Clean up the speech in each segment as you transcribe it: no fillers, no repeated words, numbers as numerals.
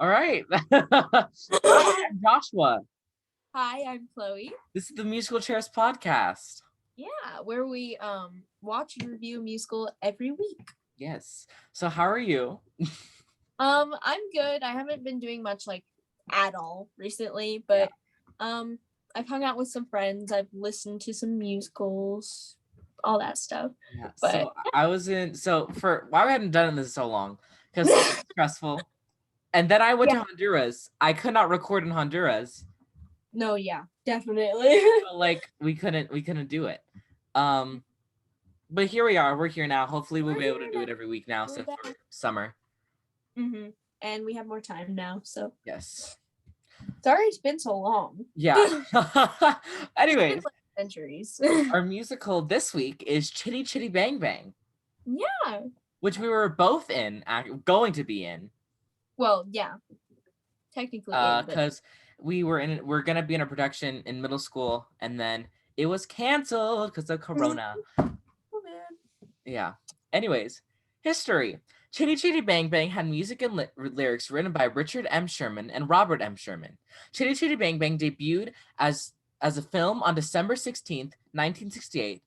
All right. Hi, I'm Joshua. Hi, I'm Chloe. This is the Musical Chairs podcast. Yeah, where we watch and review a musical every week. Yes. So how are you? I'm good. I haven't been doing much at all recently, but I've hung out with some friends. I've listened to some musicals, all that stuff. Yeah. But So I was in. So for why we hadn't done this so long? Because it was stressful. And then I went to Honduras. I could not record in Honduras. No, yeah, definitely. So, we couldn't do it. But here we are. We're here now. Hopefully we'll be able to do it every week now since we're summer. And we have more time now, so yes. Sorry it's been so long. Yeah. Anyways, centuries. Our musical this week is Chitty Chitty Bang Bang. Yeah. Which we were both going to be in. Well, yeah. Technically, because we're gonna be in a production in middle school, and then it was canceled because of Corona. Oh man. Yeah. Anyways, history. Chitty Chitty Bang Bang had music and lyrics written by Richard M. Sherman and Robert M. Sherman. Chitty Chitty Bang Bang debuted as a film on December 16th, 1968.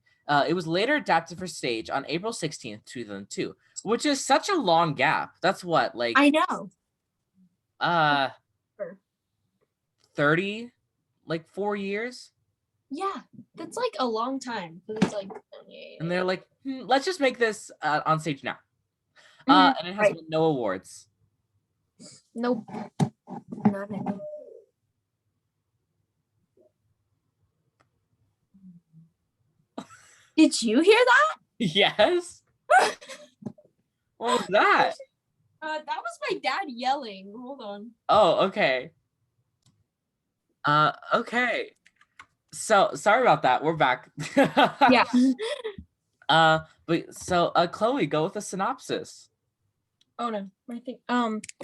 It was later adapted for stage on April 16th, 2002, which is such a long gap. That's what, I know. 30, 4 years. Yeah, that's a long time. It's and they're like, let's just make this on stage now. And it has won no awards. Nope. Not any. Did you hear that? Yes. What was that? That was my dad yelling. Hold on. Oh, okay. Okay. So sorry about that. We're back. Yeah. Chloe, go with a synopsis. Oh no, I think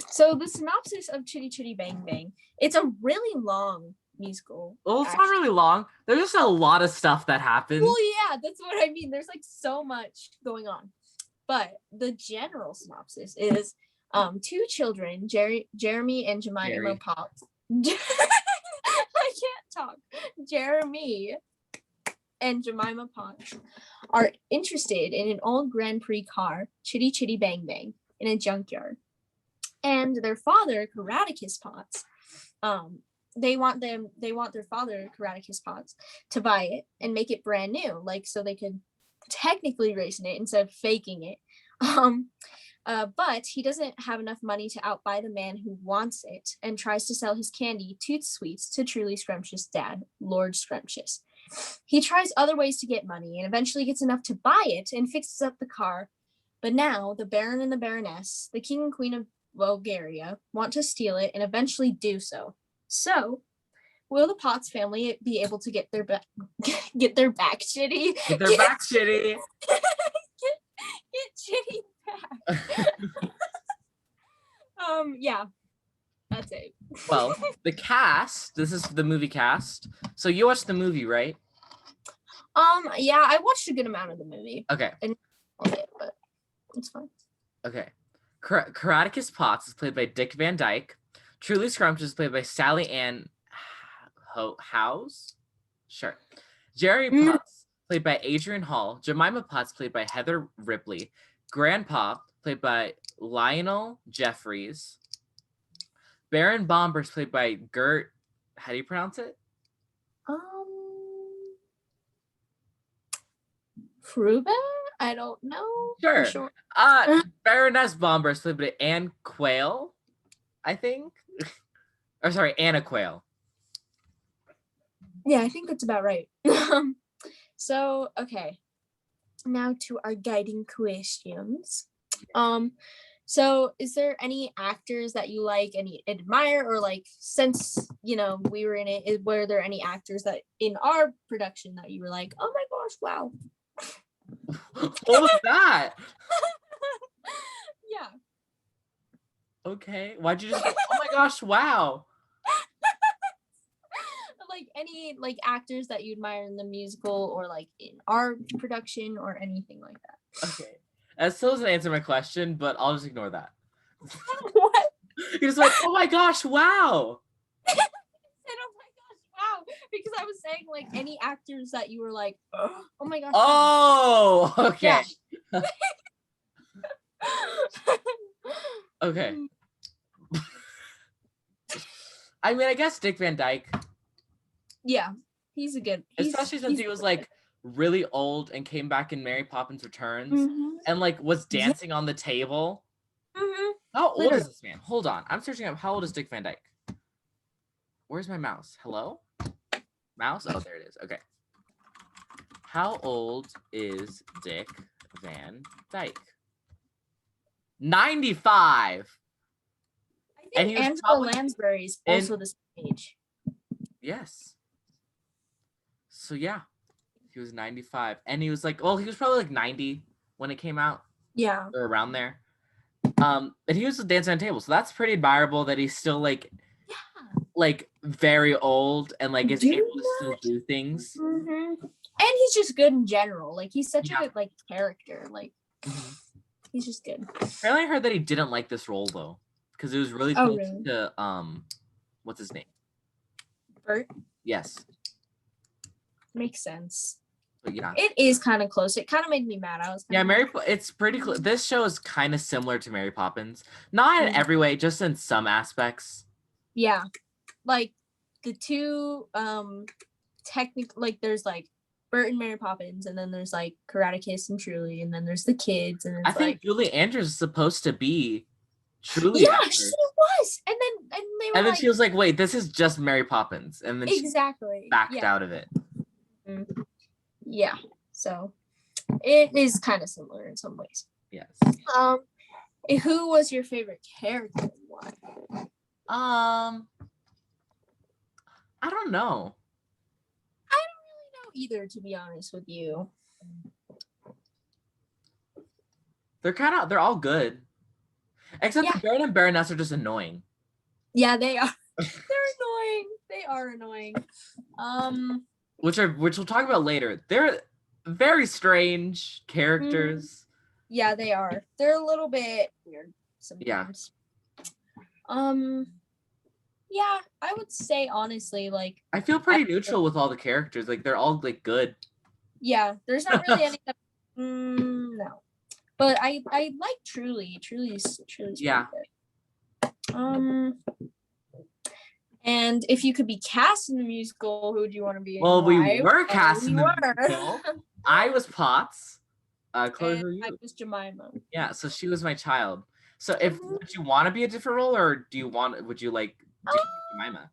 so the synopsis of Chitty Chitty Bang Bang. It's a really long musical. Well, it's not really long. There's just a lot of stuff that happens. Well, yeah, that's what I mean. There's so much going on. But the general synopsis is two children, Jeremy and Jemima Potts. I can't talk. Jeremy and Jemima Potts are interested in an old Grand Prix car, Chitty Chitty Bang Bang, in a junkyard. And their father, Karatakis Potts, they want their father, Karatakis Potts, to buy it and make it brand new, so they could technically race in it instead of faking it. But he doesn't have enough money to outbuy the man who wants it and tries to sell his candy, Toot Sweets, to Truly Scrumptious' dad, Lord Scrumptious. He tries other ways to get money and eventually gets enough to buy it and fixes up the car. But now the Baron and the Baroness, the King and Queen of Bulgaria, want to steal it and eventually do so. So, will the Potts family be able to get their back Chitty? Get their back Chitty. Get Chitty back. Yeah. That's it. Well, the cast, this is the movie cast. So you watched the movie, right? Yeah, I watched a good amount of the movie. Okay. And all it, but it's fine. Okay. Karatakis Potts is played by Dick Van Dyke. Truly Scrumptious is played by Sally Ann Howes. Sure. Jerry Potts, played by Adrian Hall. Jemima Potts, played by Heather Ripley. Grandpa, played by Lionel Jeffries. Baron Bombers, played by Gert. How do you pronounce it? Fruba? I don't know. Sure. Baroness Bombers, played by Anne Quayle, I think. Or sorry, Anna Quayle. Yeah, I think that's about right. So, okay. Now to our guiding questions. So is there any actors that you like and you admire, or since we were in it, were there any actors that in our production that you were like, oh my gosh, wow? What was that? Yeah. Okay. Why'd you just go, oh my gosh, wow? Any actors that you admire in the musical or in our production or anything like that. Okay. That still doesn't answer my question, but I'll just ignore that. What? He just went, oh my gosh, wow. I said, oh my gosh, wow. Because I was saying like any actors that you were like, oh my gosh. Oh, okay. Yeah. Okay. I mean, I guess Dick Van Dyke. Yeah, he's a good. Especially since he was like really old and came back in Mary Poppins Returns and like was dancing on the table. How old is this man? Hold on. I'm searching up how old is Dick Van Dyke? Where's my mouse? Hello? Mouse? Oh, there it is. Okay. How old is Dick Van Dyke? 95. I think Angela Lansbury is also the same age. Yes. So yeah, he was 95, and he was like, well, he was probably like 90 when it came out. Yeah. Or around there. And he was dancing on the table, so that's pretty admirable that he's still like very old and like is able to still do things. And he's just good in general. Like he's such a good like character. Like he's just good. Apparently, I heard that he didn't like this role though, because it was really close to what's his name? Bert. Yes. Makes sense. But yeah, it is kind of close. It kind of made me mad. I was it's pretty close. This show is kind of similar to Mary Poppins, not in every way, just in some aspects. Yeah, like the two technically, like there's like Bert and Mary Poppins, and then there's like Karate Kid and Truly, and then there's the kids, and I think Julie Andrews is supposed to be Truly. Yeah, she was, and then she was like, "Wait, this is just Mary Poppins," and then she backed out of it. Yeah, so it is kind of similar in some ways. Yes. Who was your favorite character? Why? I don't know. I don't really know either, to be honest with you. They're all good, except the Baron and Baroness are just annoying. Yeah, they are. They're annoying. They are annoying. Which we'll talk about later. They're very strange characters. Yeah, they are. They're a little bit weird sometimes. Yeah, I would say honestly, like I feel pretty neutral with all the characters. Like they're all like good. Yeah, there's not really any. No, but I like Truly. Truly's yeah. Good. And if you could be cast in the musical, who would you want to be? Well, we were cast in the musical. I was Potts. Chloe, who are you? I was Jemima. Yeah, so she was my child. So would you want to be a different role, or would you like Jemima?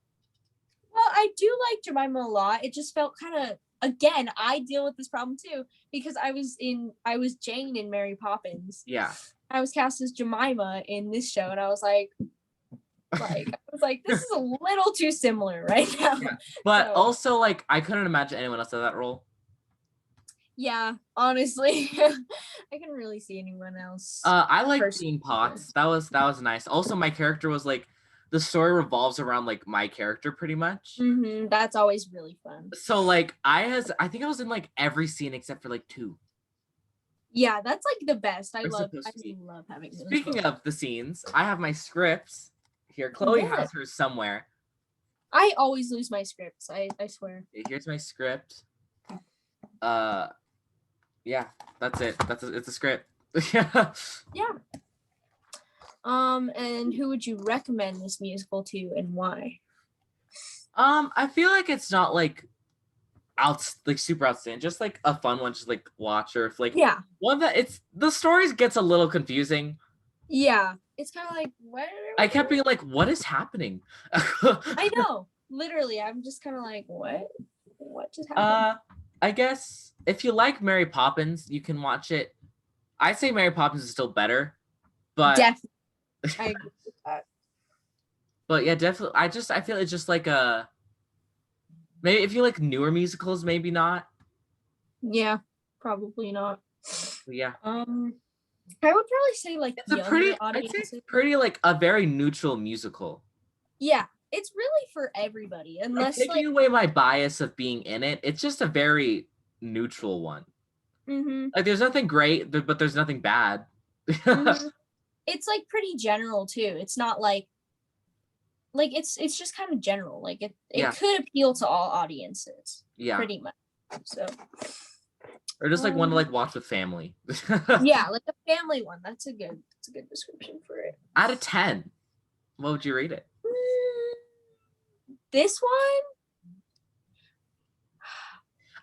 Well, I do like Jemima a lot. It just felt kind of, again, I deal with this problem too, because I was Jane in Mary Poppins. Yeah. I was cast as Jemima in this show, and I was like, this is a little too similar right now. Yeah. But also, like, I couldn't imagine anyone else in that role. Yeah, honestly, I couldn't really see anyone else. I like being Potts. That was nice. Also, my character was like, the story revolves around like my character pretty much. That's always really fun. So like, I think I was in like every scene except for like 2. Yeah, that's like the best. I love having. Speaking of the scenes, I have my scripts here. Chloe has hers somewhere. I always lose my scripts. I swear. Here's my script. Yeah, that's it. It's a script. Yeah. And who would you recommend this musical to, and why? I feel like it's not like super outstanding, just like a fun one, just like watch, or if like one that the stories gets a little confusing. Yeah, it's kind of like what? I kept being like, what is happening? I know, literally, I'm just kind of like, what just happened? I guess if you like Mary Poppins, you can watch it. I say Mary Poppins is still better, but definitely, I agree with that. But yeah, definitely. I feel it's just like maybe if you like newer musicals, maybe not. Yeah, probably not. But yeah. I would probably say like it's pretty like a very neutral musical. Yeah, it's really for everybody. Unless taking away my bias of being in it, it's just a very neutral one. Like there's nothing great, but there's nothing bad. It's like pretty general too. It's not like like it's just kind of general. Like it Yeah. could appeal to all audiences. Yeah. Pretty much. So or just like one to like watch with family. yeah, like a family one. That's a good description for it. Out of 10, what would you rate it? This one,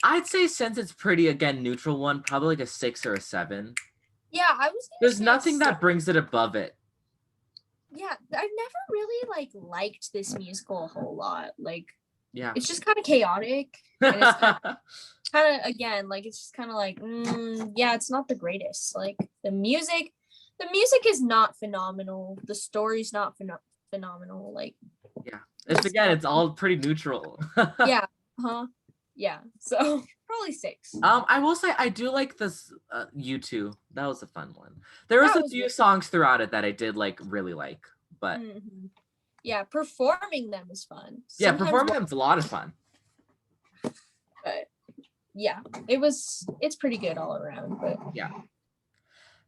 I'd say since it's pretty again neutral one, probably like a 6 or a 7. yeah, I was gonna There's say nothing that brings it above it. Yeah, I've never really like liked this musical a whole lot. Like, yeah, it's just kind of chaotic, and it's kind of again like it's just kind of like, yeah, it's not the greatest. Like the music is not phenomenal. The story's not phenomenal. Like, yeah, it's all pretty neutral. yeah, yeah. So probably 6. I will say I do like this U2. That was a fun one. There was a few songs throughout it that I did like really like, but yeah, performing them is fun. Yeah, performing them's a lot of fun. But yeah, it's pretty good all around. But yeah.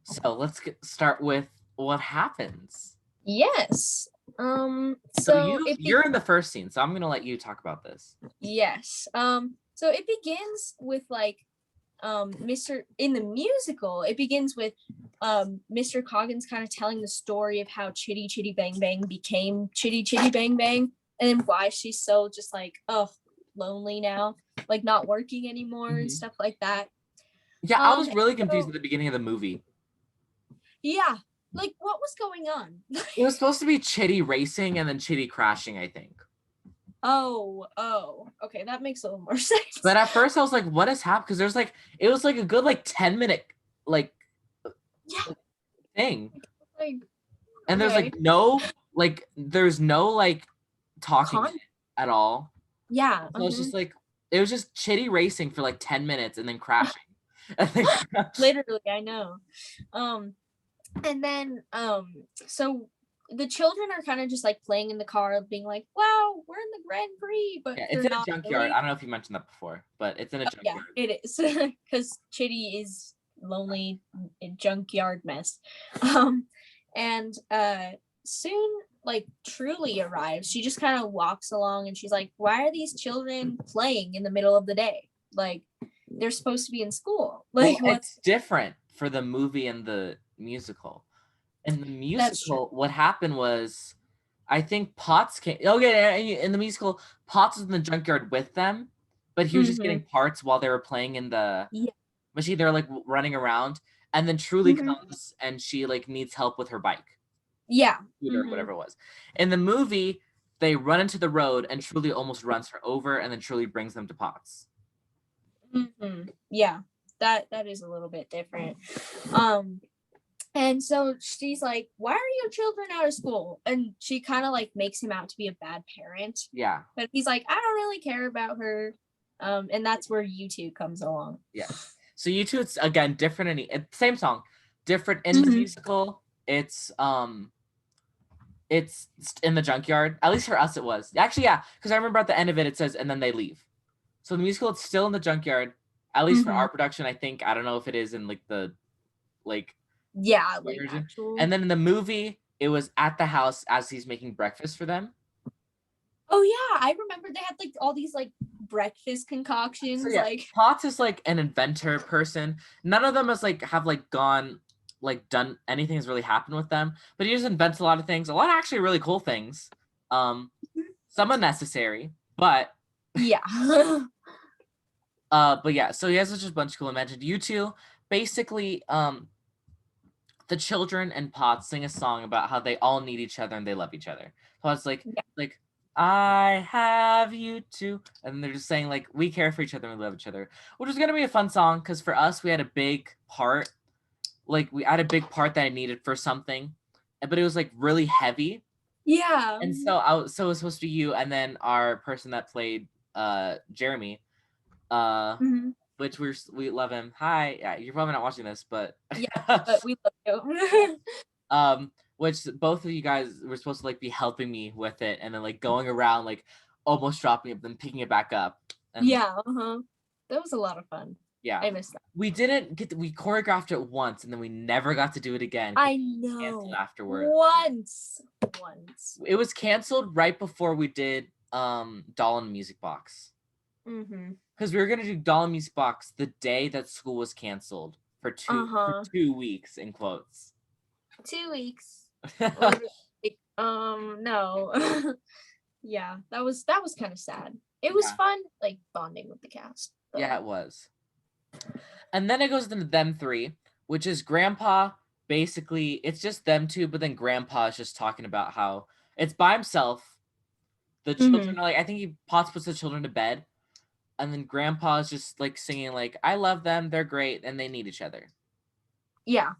So let's start with what happens. Yes. So you're in the first scene, so I'm gonna let you talk about this. Yes. So it begins with like in the musical, it begins with Mr. Coggins kind of telling the story of how Chitty Chitty Bang Bang became Chitty Chitty Bang Bang, and then why she's so just like, oh, lonely now, like not working anymore and stuff like that. Yeah, I was really confused at the beginning of the movie. Yeah, like what was going on? It was supposed to be Chitty racing and then Chitty crashing, I think. Oh, okay, that makes a little more sense. But at first I was like, what has happened? Because there's like, it was like a good like 10-minute like thing. Like, and there's like there's no like talking at all. Yeah. So it's just like, it was just Chitty racing for like 10 minutes and then crashing. Literally, I know. And then so the children are kind of just like playing in the car, being like, wow, we're in the Grand Prix, but it's in a junkyard. Really. I don't know if you mentioned that before, but it's in a junkyard. Yeah, it is. Because Chitty is lonely junkyard mess. And soon like Truly arrives. She just kind of walks along and she's like, why are these children playing in the middle of the day? Like, they're supposed to be in school. Like, it's different for the movie and the musical. In the musical, what happened was, I think Potts came. Okay, in the musical, Potts was in the junkyard with them, but he was just getting parts while they were playing in the machine. They're like running around, and then Truly comes and she like needs help with her bike. Yeah, or whatever it was. In the movie, they run into the road and Truly almost runs her over, and then Truly brings them to Potts. Yeah, that is a little bit different. And so she's like, why are your children out of school? And she kind of like makes him out to be a bad parent. Yeah. But he's like, I don't really care about her. And that's where U2 comes along. Yeah. So U2, it's again different same song, different in the musical. It's in the junkyard. At least for us it was. Actually, yeah, because I remember at the end of it says, and then they leave. So the musical, it's still in the junkyard. At least for our production, I think. I don't know if it is in like the version. And then in the movie, it was at the house as he's making breakfast for them. Oh yeah, I remember they had like all these like breakfast concoctions. So, yeah, like Potts is like an inventor person. None of them has like have like gone like done anything has really happened with them, but he just invents a lot of things. A lot of actually really cool things. Some unnecessary, but yeah. But yeah, so he has just a bunch of cool inventions. U2, basically, the children and Potts sing a song about how they all need each other and they love each other. So it's like, I have you too. And they're just saying like, we care for each other and we love each other, which is going to be a fun song. Cause for us, we had a big part, that I needed for something, but it was like really heavy. Yeah. And so it was supposed to be you. And then our person that played, Jeremy, which we love him. Hi. Yeah. You're probably not watching this, but yeah, but we love you. Which both of you guys were supposed to like be helping me with it, and then like going around like almost dropping it, then picking it back up. And, yeah, that was a lot of fun. Yeah. I missed that. We didn't get we choreographed it once and then we never got to do it again. I It was canceled know. afterwards. Once. It was canceled right before we did Doll and Music Box. Because we were gonna do Doll and Music Box the day that school was canceled for 2 weeks in quotes. 2 weeks. Like, no. Yeah, that was kind of sad. It was fun, like bonding with the cast. But... Yeah, it was. And then it goes into them three, which is Grandpa. Basically, it's just them two, but then Grandpa is just talking about how it's by himself. The children are like, I think Potts puts the children to bed, and then Grandpa is just like singing like, I love them, they're great, and they need each other. Yeah.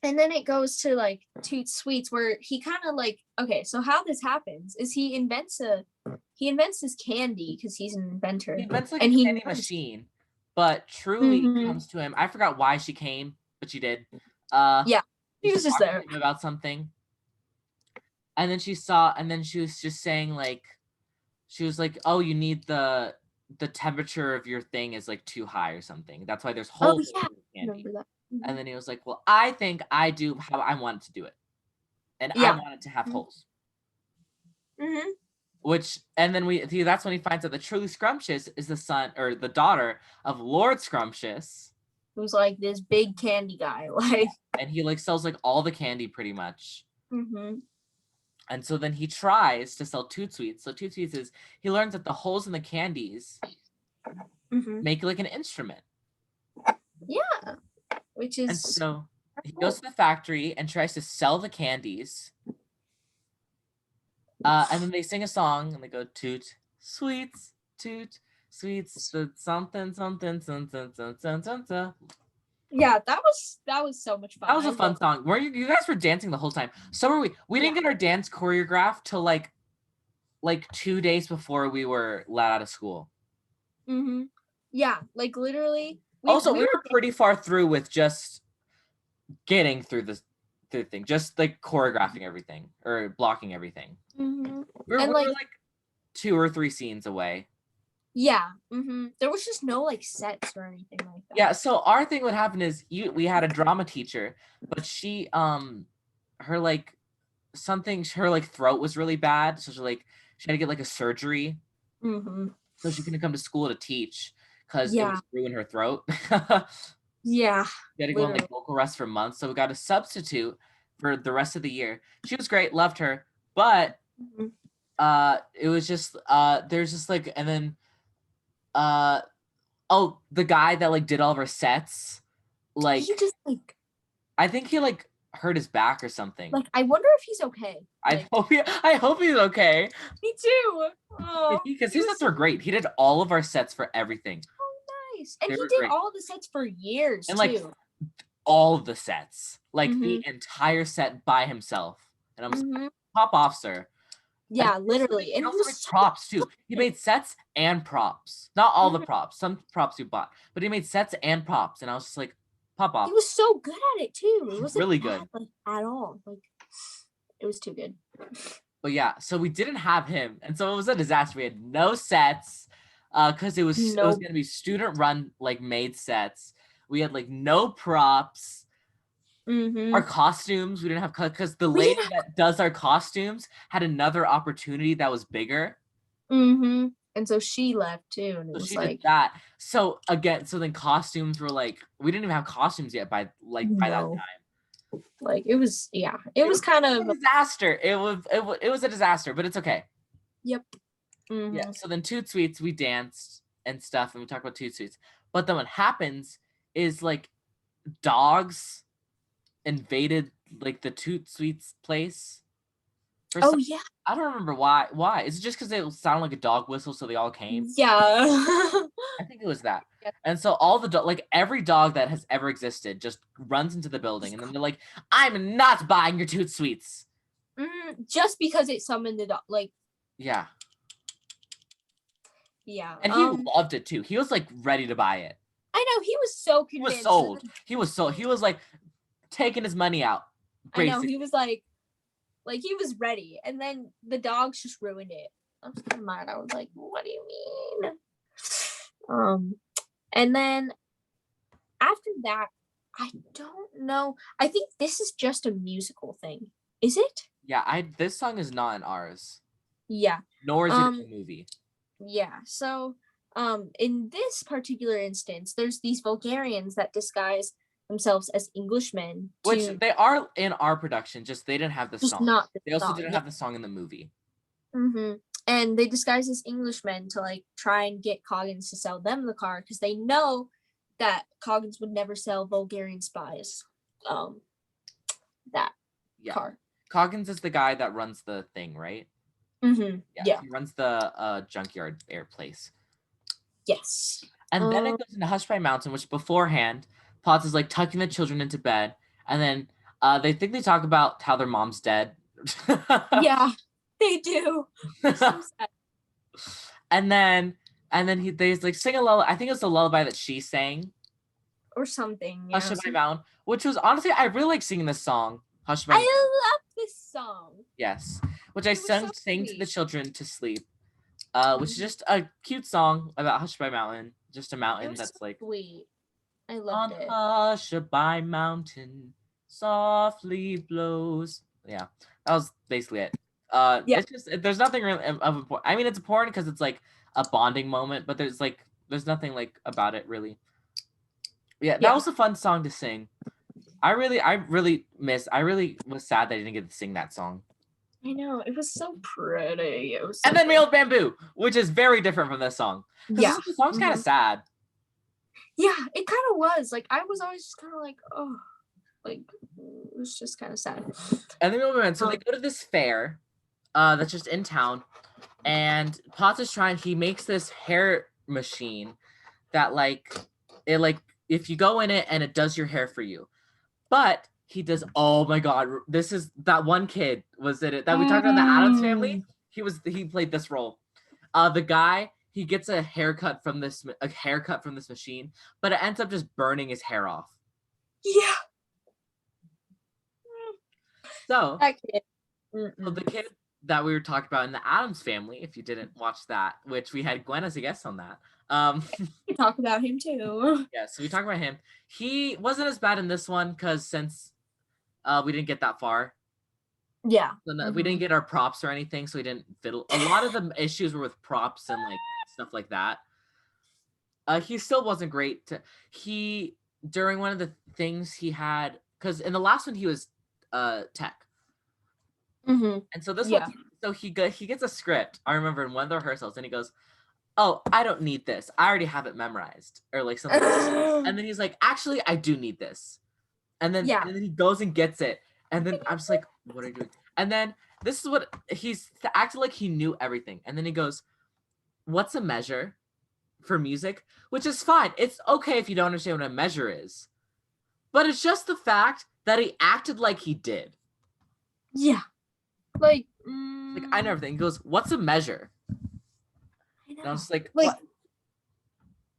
And then it goes to like Toot Sweets, where he kind of like, okay, so how this happens is he invents this candy because he's an inventor. He invents like a candy machine, but Truly comes to him. I forgot why she came, but she did. Yeah, he was just there about something, and then she was just saying like, she was like, oh, you need the temperature of your thing is like too high or something. That's why there's holes in the candy. And then he was like, well, I think I do how I wanted to do it. And I wanted to have holes. Which, and then that's when he finds out that Truly Scrumptious is the son or the daughter of Lord Scrumptious. Who's like this big candy guy. Like, and he like sells like all the candy pretty much. And so then he tries to sell Toot Sweets. So Toot Sweets is, he learns that the holes in the candies make like an instrument. Yeah. Which is... And so he goes to the factory and tries to sell the candies. And then they sing a song and they go, Toot Sweets, Toot Sweets, something, something, something, something, something. Yeah, that was so much fun. That was a fun song. Were you guys were dancing the whole time. So were we. We didn't get our dance choreographed till like 2 days before we were let out of school. Yeah, like literally. We were pretty far through with just getting through the thing, just like choreographing everything or blocking everything. We were like 2 or 3 scenes away. Yeah. There was just no like sets or anything like that. Yeah, so our thing would happen is we had a drama teacher, but she her like throat was really bad, so she had to get like a surgery. So she couldn't come to school to teach because it was ruining her throat. Yeah. She had to go on like vocal rest for months, so we got a substitute for the rest of the year. She was great, loved her, but it was just there's just like, and then the guy that like did all of our sets, like he just like, I think he like hurt his back or something. Like, I wonder if he's okay. I hope he's okay. Me too. Oh, because his sets were great. He did all of our sets for everything. Oh, nice. And he did all the sets for years and too. Like all of the sets, like the entire set by himself. And I was like, pop off, sir. Yeah, literally. And he also made props too. He made sets and props. Not all the props. Some props you bought, but he made sets and props. And I was just like, pop off. He was so good at it too. It wasn't really good, like, at all. Like, it was too good. But yeah, so we didn't have him, and so it was a disaster. We had no sets, because it was gonna be student run, like made sets. We had like no props. Our costumes, we didn't have, because the lady that does our costumes had another opportunity that was bigger. And so she left too, and it was like did that. So again, then costumes were like, we didn't even have costumes yet by that time. Like it was kind of a disaster. It was a disaster, but it's okay. Yep. Yeah. So then Toot Sweets, we danced and stuff, and we talked about Toot Sweets. But then what happens is like dogs invaded like the Toot Sweets place. Yeah. I don't remember why. Why? Is it just because it sounded like a dog whistle, so they all came? Yeah. I think it was that. Yeah. And so all the every dog that has ever existed just runs into the building, and then they're like, "I'm not buying your Toot Sweets." Just because it summoned the dog, like. Yeah. Yeah. And he loved it too. He was like ready to buy it. I know, he was so convinced. He was sold. He was like taking his money out. Basically. I know, he was like he was ready, and then the dogs just ruined it. I was kind of mad. I was like, what do you mean? And then after that, I don't know. I think this is just a musical thing. Is it? Yeah, this song is not in ours, Yeah. nor is it in the movie. Yeah. So, in this particular instance, there's these Bulgarians that disguise themselves as Englishmen Which to they are in our production, just they didn't have the just song. not the They also song. didn't Yeah. have the song in the movie. And they disguise as Englishmen to like try and get Coggins to sell them the car because they know that Coggins would never sell Bulgarian spies that car. Coggins is the guy that runs the thing, right? Yeah. He runs the junkyard air place. Yes. And then it goes into Hush by Mountain, which beforehand, Potts is like tucking the children into bed, and then they think they talk about how their mom's dead. Yeah, they do. So sad. And then they like sing a lullaby. I think it's the lullaby that she sang. Or something. Yeah, Hush by Mountain, which was honestly, I really like singing this song. Hush by Mountain. I love this song. Yes. Which I sang to the children to sleep. Which is just a cute song about Hush by Mountain. Just a mountain that's so like sweet. I loved it. Hush by Mountain, softly blows. Yeah, that was basically it. It's just there's nothing really of important. I mean, it's important because it's like a bonding moment, but there's nothing like about it really. Yeah, that was a fun song to sing. I really was sad that I didn't get to sing that song. I know, it was so pretty. It was and then Meal Bamboo, which is very different from this song. Yeah. The song's kind of sad. Yeah, it kind of was. Like, I was always just kind of like, oh, like, it was just kind of sad. And then Meal Bamboo, so they go to this fair that's just in town, and Potts is he makes this hair machine that if you go in it and it does your hair for you. But he does, oh my god, this is that one kid was in it that we talked about, the Addams Family. He played this role. The guy, he gets a haircut from this machine, but it ends up just burning his hair off. Yeah. So the kid that we were talking about in the Addams Family, if you didn't watch that, which we had Gwen as a guest on that. We talk about him too. Yeah, so we talk about him. He wasn't as bad in this one because since we didn't get that far. Yeah. So we didn't get our props or anything, so we didn't fiddle. A lot of the issues were with props and like stuff like that. He still wasn't great. During one of the things he had, because in the last one he was tech. And so this one, so he gets a script. I remember in one of the rehearsals, and he goes, "Oh, I don't need this. I already have it memorized," or like something. And then he's like, "Actually, I do need this." And then he goes and gets it. And then I'm just like, "What are you doing?" And then this is what he's acted like he knew everything. And then he goes, "What's a measure for music?" Which is fine. It's okay if you don't understand what a measure is. But it's just the fact that he acted like he did. Yeah. Like I know everything. He goes, "What's a measure?" And I was like, what?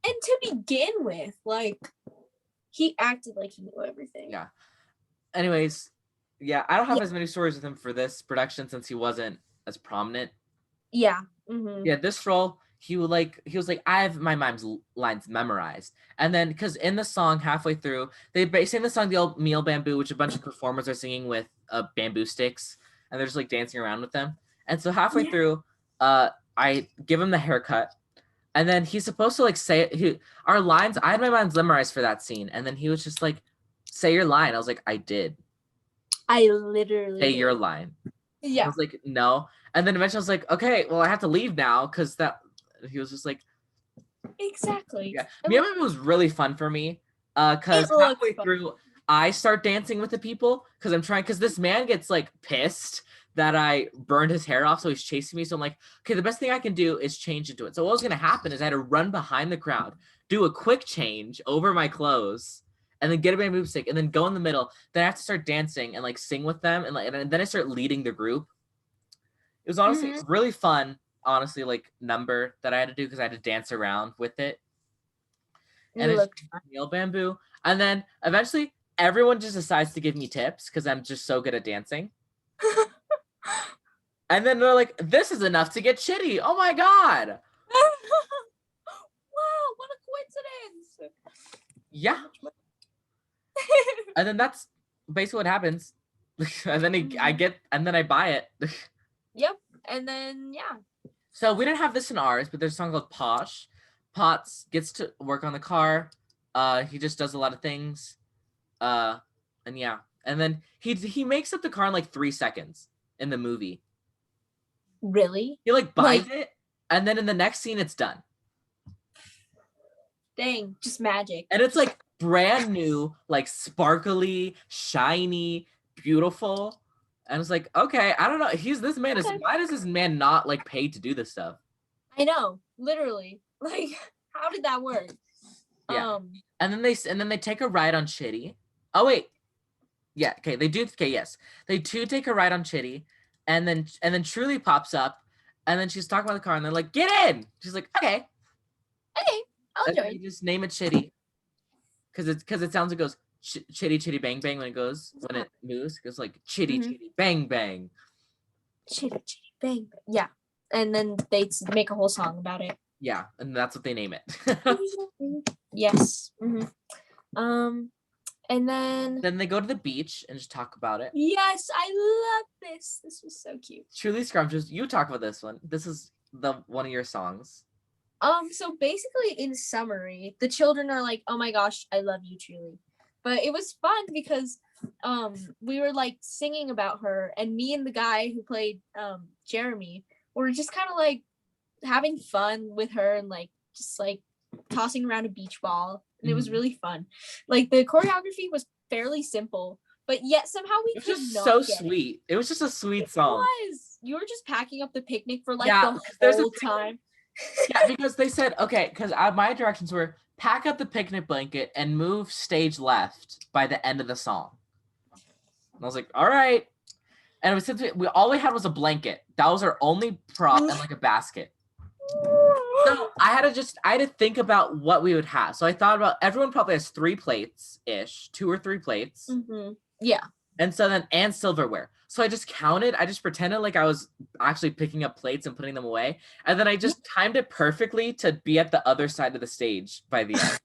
And to begin with, like, he acted like he knew everything. Yeah. Anyways, yeah, I don't have as many stories with him for this production since he wasn't as prominent. Yeah. Yeah, this role, he was like, I have my mom's lines memorized. And then, because in the song, halfway through, they sing the song, The Old Meal Bamboo, which a bunch of performers are singing with bamboo sticks, and they're just like dancing around with them. And so halfway through, I give him the haircut, and then he's supposed to like say our lines. I had my lines memorized for that scene, and then he was just like, "Say your line." I was like, "I did." I literally say your line. Yeah. I was like, "No," and then eventually I was like, "Okay, well I have to leave now," because he was just like, exactly. Yeah, Meow was really fun for me, because halfway through I start dancing with the people because this man gets like pissed that I burned his hair off, so he's chasing me. So I'm like, okay, the best thing I can do is change into it. So what was gonna happen is I had to run behind the crowd, do a quick change over my clothes, and then get a bamboo stick, and then go in the middle. Then I have to start dancing and like sing with them, and then I start leading the group. It was honestly really fun, honestly, like number that I had to do because I had to dance around with it. And it's Meal Bamboo. And then eventually everyone just decides to give me tips because I'm just so good at dancing. And then they're like, this is enough to get Chitty. Oh my god. Wow, what Yeah. And then that's basically what happens. And then I buy it. Yep. And then yeah. So we didn't have this in ours, but there's a song called Posh. Potts gets to work on the car. He just does a lot of things. And yeah. And then he makes up the car in like 3 seconds in the movie. Really? He like buys it, and then in the next scene it's done. Dang, just magic. And it's like brand new, like sparkly, shiny, beautiful. And it's like, okay, I don't know. Why does this man not like paid to do this stuff? I know, literally. Like, how did that work? Yeah. And then they take a ride on Chitty. Oh wait. Yeah, okay, they do. Okay, yes. They do take a ride on Chitty, and then Truly pops up, and then she's talking about the car, and they're like, "Get in!" She's like, "Okay." Okay, I'll join. You just name it Chitty. Because it sounds like it goes chitty chitty bang bang when it moves. It goes like chitty chitty bang bang. Chitty chitty bang. Yeah. And then they make a whole song about it. Yeah, and that's what they name it. Yes. And then they go to the beach and just talk about it. Yes, I love this. This was so cute. Truly Scrumptious, you talk about this one. This is one of your songs. So basically in summary, the children are like, "Oh my gosh, I love you, Truly." But it was fun because we were like singing about her, and me and the guy who played Jeremy were just kind of like having fun with her and like just like tossing around a beach ball, and it was really fun. Like the choreography was fairly simple, but yet somehow it was just so sweet. It was just a sweet song. You were just packing up the picnic for like the whole time. Yeah, because they said, okay, because my directions were pack up the picnic blanket and move stage left by the end of the song. And I was like, all right. And since all we had was a blanket. That was our only prop and like a basket. So I had to think about what we would have. So I thought about everyone probably has 3 plates-ish, 2 or 3 plates. Yeah. And so and silverware. So I just counted. I just pretended like I was actually picking up plates and putting them away. And then I just timed it perfectly to be at the other side of the stage by the end.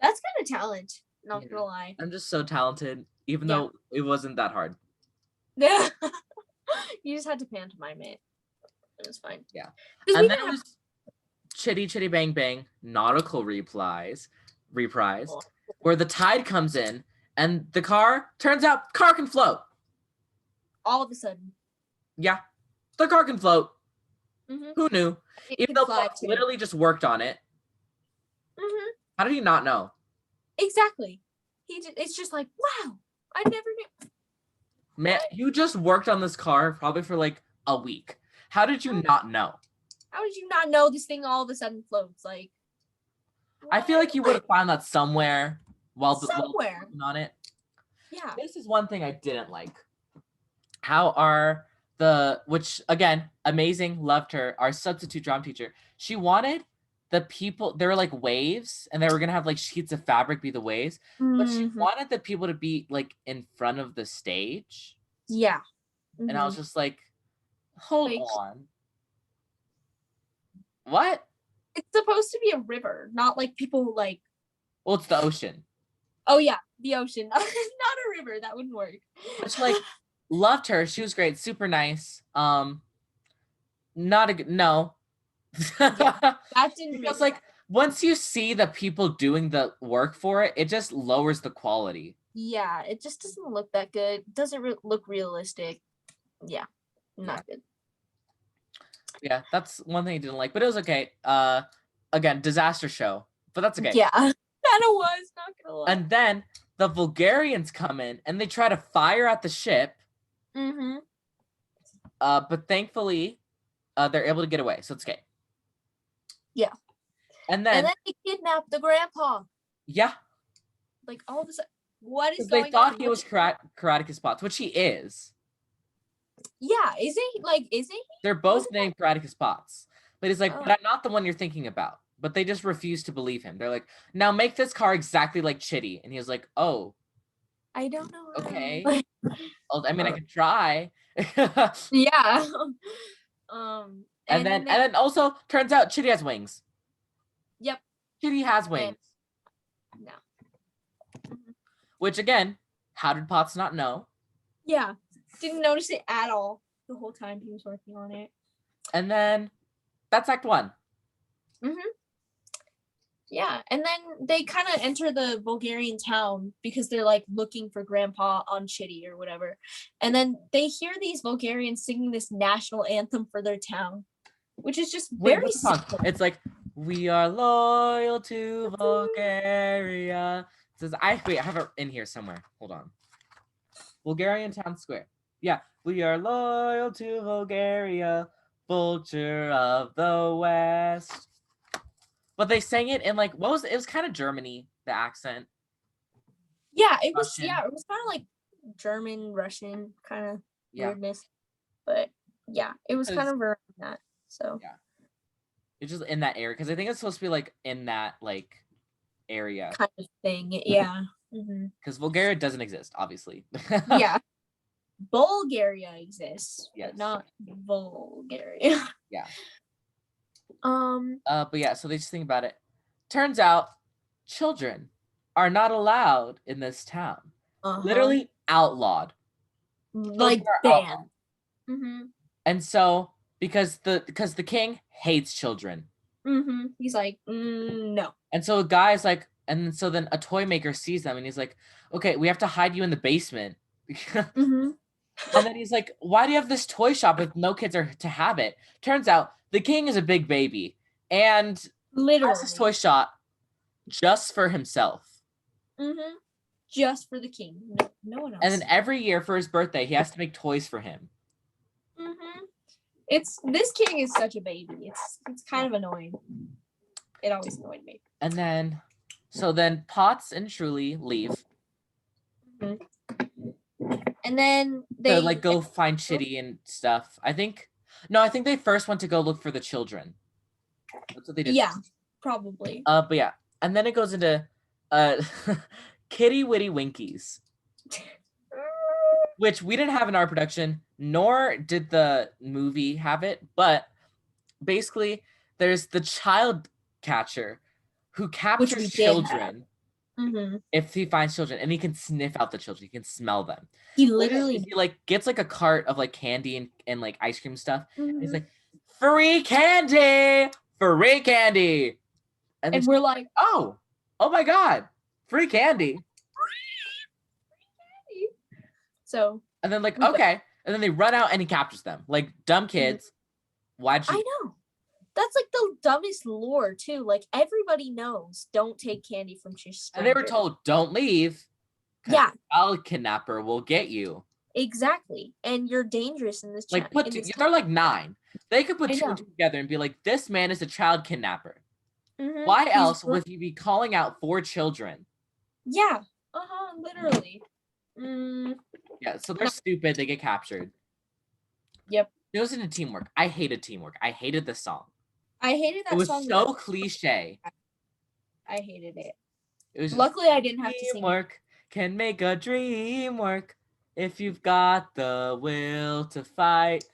That's kind of talent. Not gonna lie. I'm just so talented, even though it wasn't that hard. Yeah. You just had to pantomime it. It was fine. Yeah. And then it was Chitty Chitty Bang Bang nautical reprised, where the tide comes in and the car can float. All of a sudden. Yeah. The car can float. Who knew? Even though Paul literally just worked on it. How did he not know? Exactly. It's just like, wow, I never knew. Man, you just worked on this car probably for like a week. How did you not know? How did you not know this thing all of a sudden floats? Like, I feel like you would have found that somewhere while working on it. Yeah. This is one thing I didn't like. Which again, amazing, loved her, our substitute drum teacher. She wanted the people, there were like waves, and they were gonna have like sheets of fabric be the waves, but she wanted the people to be like in front of the stage. Yeah. And I was just like, hold on. What? It's supposed to be a river, not like people like. Well, it's the ocean. Oh yeah, the ocean, not a river. That wouldn't work. Which like loved her. She was great, super nice. Not a good no. Yeah, that didn't. Because like once you see the people doing the work for it, it just lowers the quality. Yeah, it just doesn't look that good. It doesn't look realistic. Yeah, not good. Yeah, that's one thing I didn't like, but it was okay. Again, disaster show, but that's okay. Yeah, kind of was, not gonna lie. And then the Bulgarians come in and they try to fire at the ship. But thankfully, they're able to get away, so it's okay. Yeah. And then they kidnapped the grandpa. Yeah. Like all of a sudden, what is going on? They thought he was Karate Spots, which he is. Yeah, isn't he? They're both named Karate Spots. But he's like, but I'm not the one you're thinking about. But they just refuse to believe him. They're like, now make this car exactly like Chitty. And he was like, oh. I don't know. Okay. I mean, I can try. Yeah. And then also turns out Chitty has wings. Yep. Chitty has wings. Which again, how did Potts not know? Yeah. Didn't notice it at all the whole time he was working on it. And then that's Act 1. Mm-hmm. Yeah, and then they kind of enter the Bulgarian town because they're like looking for Grandpa on Chitty or whatever. And then they hear these Bulgarians singing this national anthem for their town, which is just Wait, very what's the song? simple. It's like, we are loyal to Bulgaria. It says, I have it in here somewhere. Hold on. Bulgarian town square. Yeah, we are loyal to Bulgaria, vulture of the West. But they sang it in like, what was it? It was kind of Germany, the accent. Yeah, it was. Russian. Yeah, it was kind of like German, Russian kind of Yeah. weirdness, but yeah, it was kind of around that. So yeah, it's just in that area because I think it's supposed to be like in that like area kind of thing. Yeah. because Bulgaria doesn't exist, obviously. Yeah, Bulgaria exists, Yes. but not Bulgaria. Yeah. But yeah, so they just think about it. Turns out children are not allowed in this town. Literally outlawed. Like banned. And so because the king hates children. He's like, no. And so a guy's like, and so then a toy maker sees them and he's like, okay, we have to hide you in the basement. And then he's like, why do you have this toy shop if no kids are to have it? Turns out the king is a big baby and literally has his toy shop just for himself. Just for the king. No one else. And then every year for his birthday, he has to make toys for him. This king is such a baby. It's kind of annoying. It always annoyed me. And then, so then Potts and Truly leave. And then they like go find Chitty and stuff. I think they first went to go look for the children. That's what they did. Yeah, probably. But yeah, and then it goes into Kitty Witty Winkies, which we didn't have in our production, nor did the movie have it. But basically, there's the child catcher who captures children. If he finds children, and he can sniff out the children, he can smell them. He literally he like gets like a cart of like candy and like ice cream stuff. And he's like, free candy, and we're like, oh my god, free candy. So and then like okay, and then they run out and he captures them like dumb kids. Why'd you? I know. That's like the dumbest lore too. Like everybody knows, don't take candy from your stranger. And they were told, don't leave. Yeah. Child kidnapper will get you. Exactly. And you're dangerous in this. Like they're like 9. They could put 2 and 2 together and be like, this man is a child kidnapper. Why else would he be calling out 4 children? Yeah. Literally. Yeah. So they're stupid. They get captured. Yep. It was into teamwork. I hated teamwork. I hated the song. I hated that song. It was so cliche. I hated it. It was luckily I didn't have to sing. Teamwork can make a dream work if you've got the will to fight.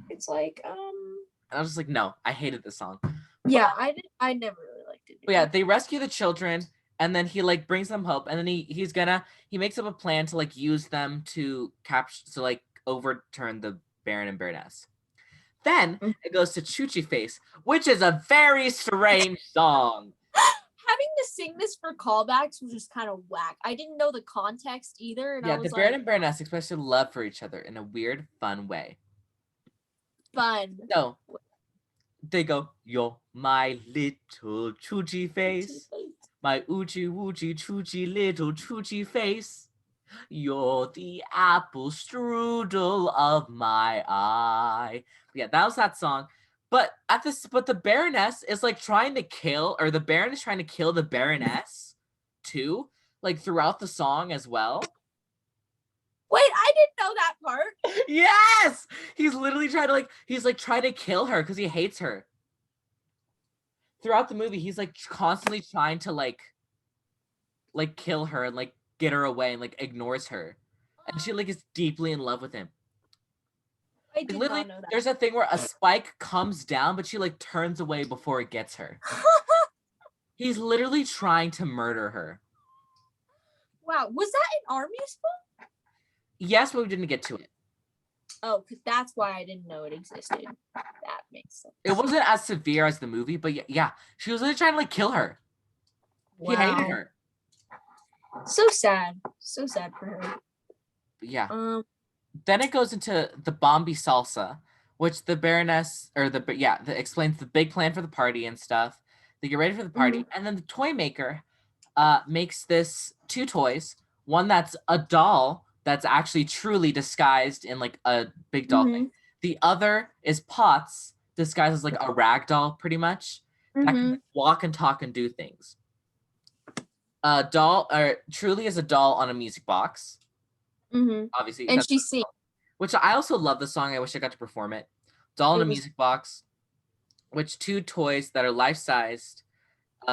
It's like I was just like, no, I hated the song. Yeah, I never really liked it. But yeah, they rescue the children and then he like brings them hope and then he makes up a plan to like use them to overturn the Baron and Baroness. Then it goes to Choochie Face, which is a very strange song. Having to sing this for callbacks was just kind of whack. I didn't know the context either. And yeah, the Baron and Baroness express their love for each other in a weird, fun way. Fun. So they go, you're my little Choochie Face, my oochie woochie choochie little Choochie Face. You're the apple strudel of my eye. Yeah, that was that song. But the Baroness is like trying to kill, or the Baron is trying to kill the Baroness too, like throughout the song as well. Wait, I didn't know that part. Yes! He's literally trying to kill her because he hates her. Throughout the movie, he's like constantly trying to like kill her and like get her away and like ignores her. And she like is deeply in love with him. I did not know that. There's a thing where a spike comes down, but she like turns away before it gets her. He's literally trying to murder her. Wow, was that in our musical? Yes, but we didn't get to it. Oh, because that's why I didn't know it existed. That makes sense. It wasn't as severe as the movie, but yeah, she was literally trying to like kill her. He hated her. So sad. So sad for her. But yeah. Then it goes into the Bombi Salsa, which the Baroness explains the big plan for the party and stuff. They get ready for the party, and then the toy maker makes this 2 toys. One that's a doll that's actually truly disguised in like a big doll thing. The other is Potts disguised as like a rag doll, pretty much, that can like, walk and talk and do things. Truly is a doll on a music box. Obviously, and she sings. Which I also love the song. I wish I got to perform it. Doll in a music box, which 2 toys that are life-sized,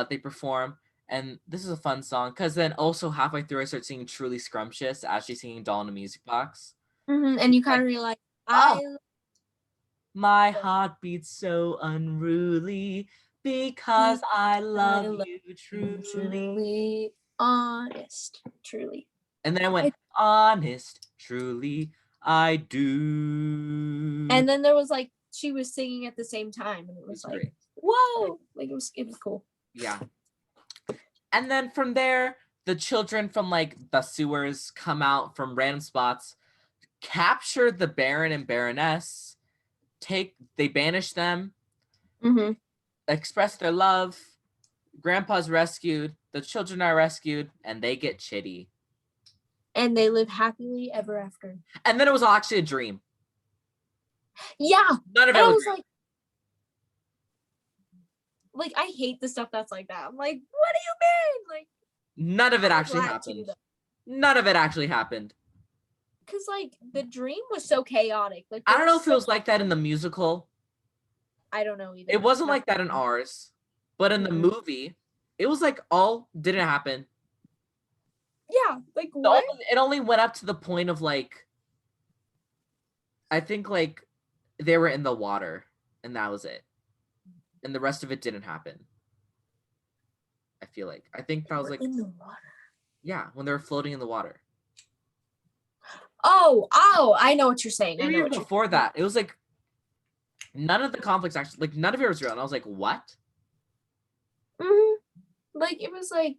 they perform. And this is a fun song because then also halfway through I start singing Truly Scrumptious as she's singing Doll in a Music Box. And you kind of realize, my heart beats so unruly because I love you truly. Honest, truly. And then I went, honest, truly, I do. And then there was like, she was singing at the same time. And it was like, great. Whoa. Like it was cool. Yeah. And then from there, the children from like the sewers come out from random spots, capture the Baron and Baroness, they banish them, express their love. Grandpa's rescued, the children are rescued, and they get Chitty. And they live happily ever after. And then it was all actually a dream. Yeah. None of it was like I hate the stuff that's like that. I'm like, what do you mean? Like none of it actually happened. None of it actually happened. Because like the dream was so chaotic. Like I don't know if it was like that in the musical. I don't know either. It wasn't like that in ours. But in the movie, it was like all didn't happen. Yeah, like what? It only went up to the point of like, I think like they were in the water and that was it. And the rest of it didn't happen. I feel like. I think that was like in the water. Yeah, when they were floating in the water. Oh, I know what you're saying. Maybe even before that. It was like none of the conflicts actually, like none of it was real. And I was like, what? Like it was like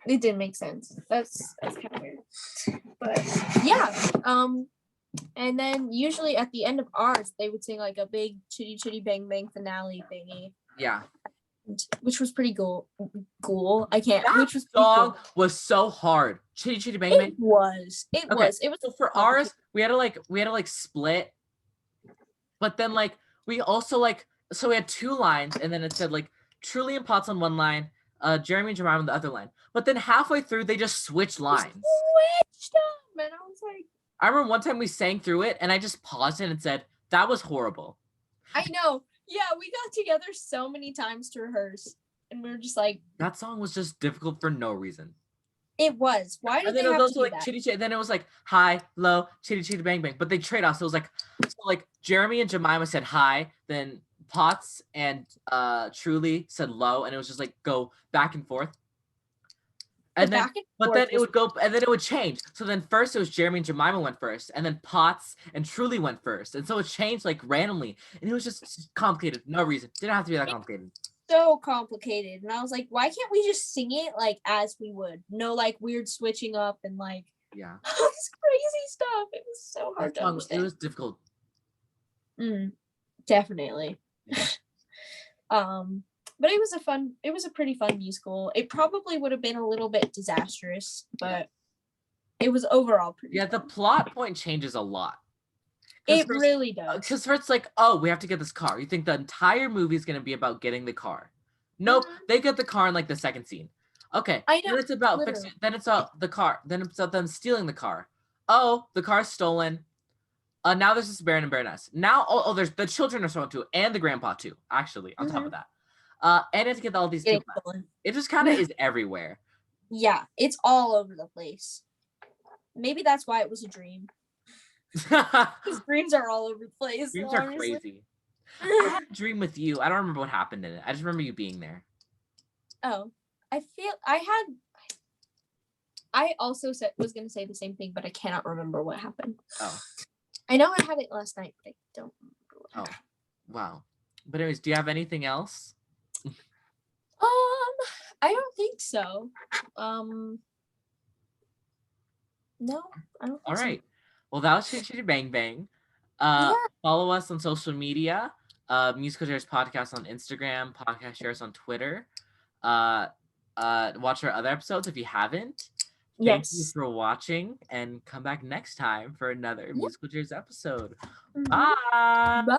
it didn't make sense. That's kind of weird. But yeah. And then usually at the end of ours, they would sing like a big Chitty Chitty Bang Bang finale thingy. Yeah. Which was pretty cool. I can't. That which was song was so hard. Chitty Chitty Bang Bang. It was. It was. So for ours, we had to split. But then like we also like so we had 2 lines, and then it said like Truly and Potts on one line, Jeremy and Jemima on the other line. But then halfway through, they just switched lines. Switched them, and I was like. I remember one time we sang through it, and I just paused it and said, "That was horrible." I know. Yeah, we got together so many times to rehearse, and we were just like, that song was just difficult for no reason. It was. Why did they have to do like that? Chitty Chitty. Then it was like high, low, Chitty Chitty Bang Bang. But they trade off. So it was like Jeremy and Jemima said high, then Potts and Truly said low, and it was just like go back and forth. And then it would go, and then it would change. So then first it was Jeremy and Jemima went first, and then Potts and Truly went first, and so it changed like randomly, and it was just complicated, no reason. Didn't have to be that complicated. So complicated, and I was like, why can't we just sing it like as we would? No, like weird switching up and like all this crazy stuff. It was so hard to understand. It was difficult. Definitely. But it was a pretty fun musical. It probably would have been a little bit disastrous, but it was overall pretty fun. The plot point changes a lot. It really does. Because first, like, oh, we have to get this car. You think the entire movie is going to be about getting the car. Nope, they get the car in, like, the second scene. Okay, I know. Then it's about fixing. Then it's about the car. Then it's about them stealing the car. Oh, the car's stolen. Now there's this Baron and Baroness. Now, there's the children are stolen too, and the grandpa too, actually, on top of that. And it's to get all these people. It just kind of is everywhere. Yeah, it's all over the place. Maybe that's why it was a dream. Because dreams are all over the place. Dreams are crazy. I had a dream with you. I don't remember what happened in it. I just remember you being there. Oh, I I also was gonna say the same thing, but I cannot remember what happened. Oh. I know I had it last night, but I don't remember what happened. Wow. But anyways, do you have anything else? I don't think so. No, I don't think All so. right. Well, that was Chitty Chitty Bang Bang. Yeah. Follow us on social media. Musical Chairs Podcast on Instagram, Podcast Shares on Twitter. Watch our other episodes if you haven't. Thank you Yes. for watching and come back next time for another Yep. Musical Chairs episode. Mhm. Bye. Bye.